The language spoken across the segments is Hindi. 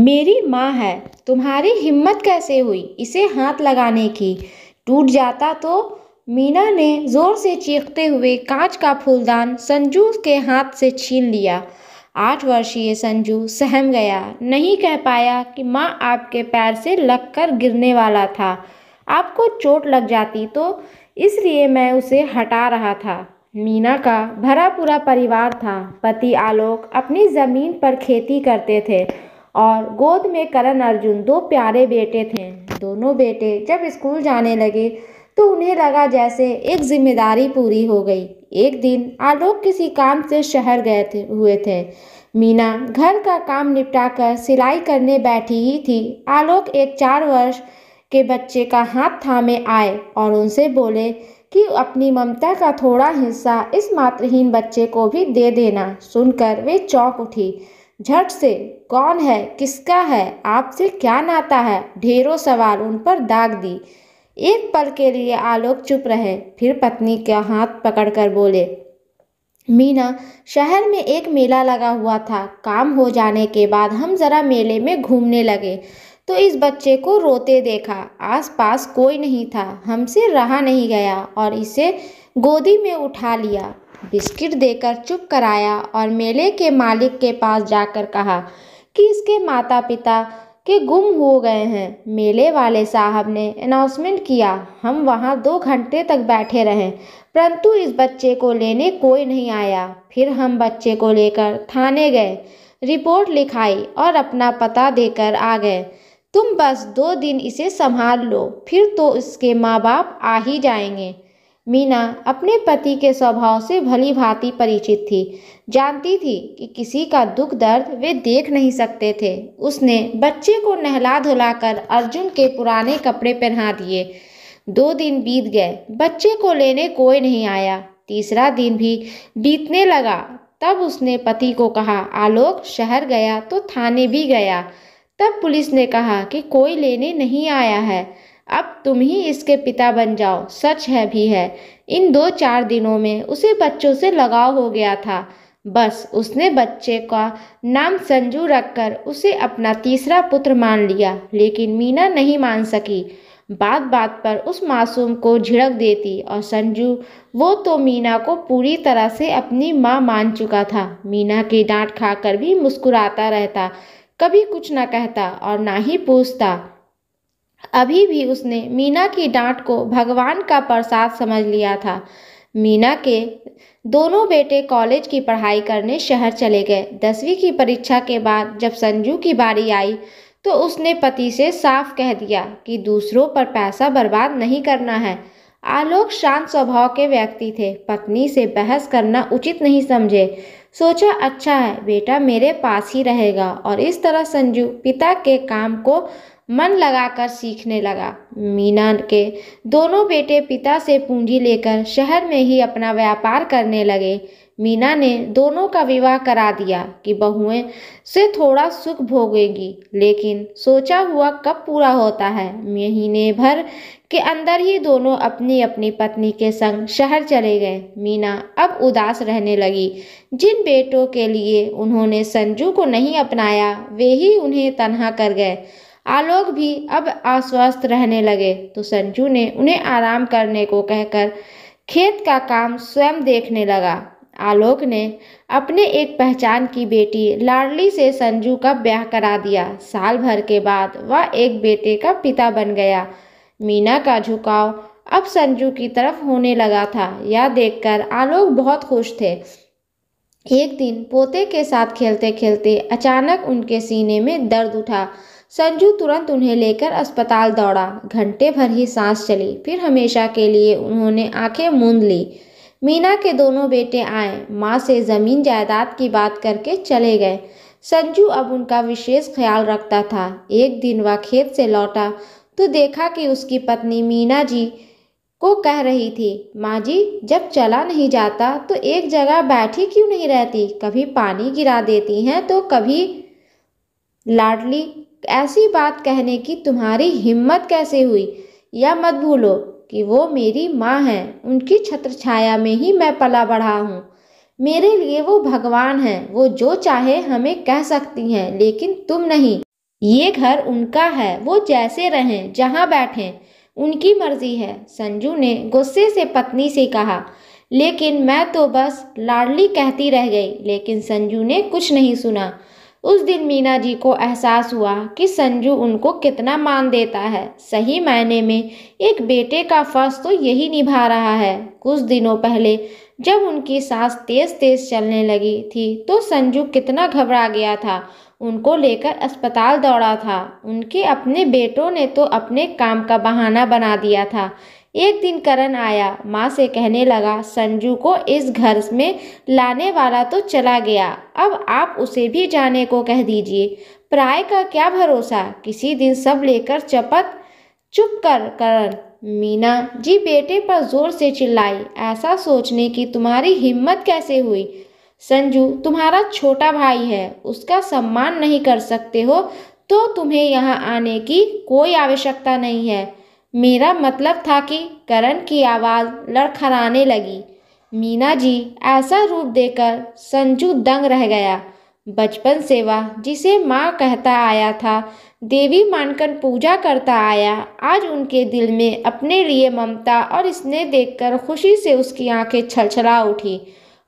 मेरी माँ है, तुम्हारी हिम्मत कैसे हुई इसे हाथ लगाने की? टूट जाता तो? मीना ने जोर से चीखते हुए कांच का फूलदान संजू के हाथ से छीन लिया। 8 वर्षीय संजू सहम गया, नहीं कह पाया कि माँ आपके पैर से लगकर गिरने वाला था। आपको चोट लग जाती तो इसलिए मैं उसे हटा रहा था। मीना का भरा पूरा परिवार था। पति आलोक अपनी जमीन पर खेती करते थे और गोद में करण अर्जुन 2 प्यारे बेटे थे। दोनों बेटे जब स्कूल जाने लगे तो उन्हें लगा जैसे एक जिम्मेदारी पूरी हो गई। एक दिन आलोक किसी काम से शहर हुए थे। मीना घर का काम निपटाकर सिलाई करने बैठी ही थी। आलोक एक 4 वर्ष के बच्चे का हाथ थामे आए और उनसे बोले कि अपनी ममता का थोड़ा हिस्सा इस मातृहीन बच्चे को भी दे देना। सुनकर वे चौंक उठी। झट से, कौन है, किसका है, आपसे क्या नाता है? ढेरों सवाल उन पर दाग दी। एक पल के लिए आलोक चुप रहे, फिर पत्नी का हाथ पकड़कर बोले, मीना, शहर में एक मेला लगा हुआ था। काम हो जाने के बाद हम जरा मेले में घूमने लगे तो इस बच्चे को रोते देखा। आसपास कोई नहीं था, हमसे रहा नहीं गया और इसे गोदी में उठा लिया। बिस्किट देकर चुप कराया और मेले के मालिक के पास जाकर कहा कि इसके माता पिता के गुम हो गए हैं। मेले वाले साहब ने अनाउंसमेंट किया। हम वहाँ 2 घंटे तक बैठे रहे, परंतु इस बच्चे को लेने कोई नहीं आया। फिर हम बच्चे को लेकर थाने गए, रिपोर्ट लिखाई और अपना पता देकर आ गए। तुम बस 2 दिन इसे संभाल लो, फिर तो इसके माँ बाप आ ही जाएंगे। मीना अपने पति के स्वभाव से भली भांति परिचित थी, जानती थी कि किसी का दुख दर्द वे देख नहीं सकते थे। उसने बच्चे को नहला धुलाकर अर्जुन के पुराने कपड़े पहना दिए। 2 दिन बीत गए, बच्चे को लेने कोई नहीं आया। तीसरा दिन भी बीतने लगा। तब उसने पति को कहा, आलोक शहर गया तो थाने भी गया। तब पुलिस ने कहा कि कोई लेने नहीं आया है, अब तुम ही इसके पिता बन जाओ। सच है भी है। इन 2-4 दिनों में उसे बच्चों से लगाव हो गया था। बस उसने बच्चे का नाम संजू रखकर उसे अपना तीसरा पुत्र मान लिया। लेकिन मीना नहीं मान सकी। बात बात पर उस मासूम को झिड़क देती और संजू, वो तो मीना को पूरी तरह से अपनी माँ मान चुका था। मीना की डांट खाकर भी मुस्कुराता रहता, कभी कुछ न कहता और ना ही पूछता। अभी भी उसने मीना की डांट को भगवान का प्रसाद समझ लिया था। मीना के दोनों बेटे कॉलेज की पढ़ाई करने शहर चले गए। 10वीं की परीक्षा के बाद जब संजू की बारी आई तो उसने पति से साफ कह दिया कि दूसरों पर पैसा बर्बाद नहीं करना है। आलोक शांत स्वभाव के व्यक्ति थे, पत्नी से बहस करना उचित नहीं समझे। सोचा, अच्छा है बेटा मेरे पास ही रहेगा। और इस तरह संजू पिता के काम को मन लगाकर सीखने लगा। मीना के दोनों बेटे पिता से पूंजी लेकर शहर में ही अपना व्यापार करने लगे। मीना ने दोनों का विवाह करा दिया कि बहुएं से थोड़ा सुख भोगेगी, लेकिन सोचा हुआ कब पूरा होता है। महीने भर के अंदर ही दोनों अपनी अपनी पत्नी के संग शहर चले गए। मीना अब उदास रहने लगी। जिन बेटों के लिए उन्होंने संजू को नहीं अपनाया वे ही उन्हें तन्हा कर गए। आलोक भी अब अस्वस्थ रहने लगे तो संजू ने उन्हें आराम करने को कहकर खेत का काम स्वयं देखने लगा। आलोक ने अपने एक पहचान की बेटी लाडली से संजू का ब्याह करा दिया। साल भर के बाद वह एक बेटे का पिता बन गया। मीना का झुकाव अब संजू की तरफ होने लगा था। यह देखकर आलोक बहुत खुश थे। एक दिन पोते के साथ खेलते खेलते अचानक उनके सीने में दर्द उठा। संजू तुरंत उन्हें लेकर अस्पताल दौड़ा। घंटे भर ही सांस चली, फिर हमेशा के लिए उन्होंने आंखें मूंद ली। मीना के दोनों बेटे आए, माँ से जमीन जायदाद की बात करके चले गए। संजू अब उनका विशेष ख्याल रखता था। एक दिन वह खेत से लौटा तो देखा कि उसकी पत्नी मीना जी को कह रही थी, माँ जी जब चला नहीं जाता तो एक जगह बैठी क्यों नहीं रहती? कभी पानी गिरा देती हैं तो कभी। लाडली, ऐसी बात कहने की तुम्हारी हिम्मत कैसे हुई? यह मत भूलो कि वो मेरी माँ हैं, उनकी छत्र छाया में ही मैं पला बढ़ा हूँ। मेरे लिए वो भगवान हैं, वो जो चाहे हमें कह सकती हैं, लेकिन तुम नहीं। ये घर उनका है, वो जैसे रहें, जहाँ बैठें, उनकी मर्जी है। संजू ने गुस्से से पत्नी से कहा। लेकिन मैं तो बस लाडली कहती रह गई। लेकिन संजू ने कुछ नहीं सुना। उस दिन मीना जी को एहसास हुआ कि संजू उनको कितना मान देता है। सही मायने में एक बेटे का फर्ज तो यही निभा रहा है। कुछ दिनों पहले जब उनकी सांस तेज तेज चलने लगी थी तो संजू कितना घबरा गया था। उनको लेकर अस्पताल दौड़ा था। उनके अपने बेटों ने तो अपने काम का बहाना बना दिया था। एक दिन करण आया, माँ से कहने लगा, संजू को इस घर में लाने वाला तो चला गया, अब आप उसे भी जाने को कह दीजिए। पराये का क्या भरोसा, किसी दिन सब लेकर चुप कर करण। मीना जी बेटे पर जोर से चिल्लाई, ऐसा सोचने की तुम्हारी हिम्मत कैसे हुई? संजू तुम्हारा छोटा भाई है, उसका सम्मान नहीं कर सकते हो तो तुम्हें यहाँ आने की कोई आवश्यकता नहीं है। मेरा मतलब था कि करण की आवाज़ लड़खड़ाने लगी। मीना जी ऐसा रूप देकर संजू दंग रह गया। बचपन से वह जिसे माँ कहता आया था, देवी मानकर पूजा करता आया, आज उनके दिल में अपने लिए ममता और स्नेह देखकर खुशी से उसकी आंखें छलछला उठी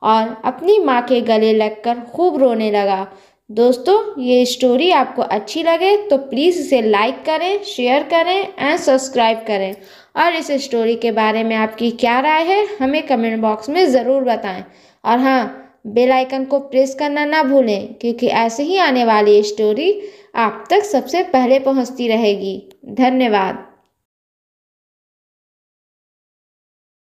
और अपनी माँ के गले लगकर खूब रोने लगा। दोस्तों, ये स्टोरी आपको अच्छी लगे तो प्लीज़ इसे लाइक करें, शेयर करें एंड सब्सक्राइब करें। और इस स्टोरी के बारे में आपकी क्या राय है हमें कमेंट बॉक्स में ज़रूर बताएं। और हाँ, बेल आइकन को प्रेस करना ना भूलें, क्योंकि ऐसे ही आने वाली स्टोरी आप तक सबसे पहले पहुंचती रहेगी। धन्यवाद।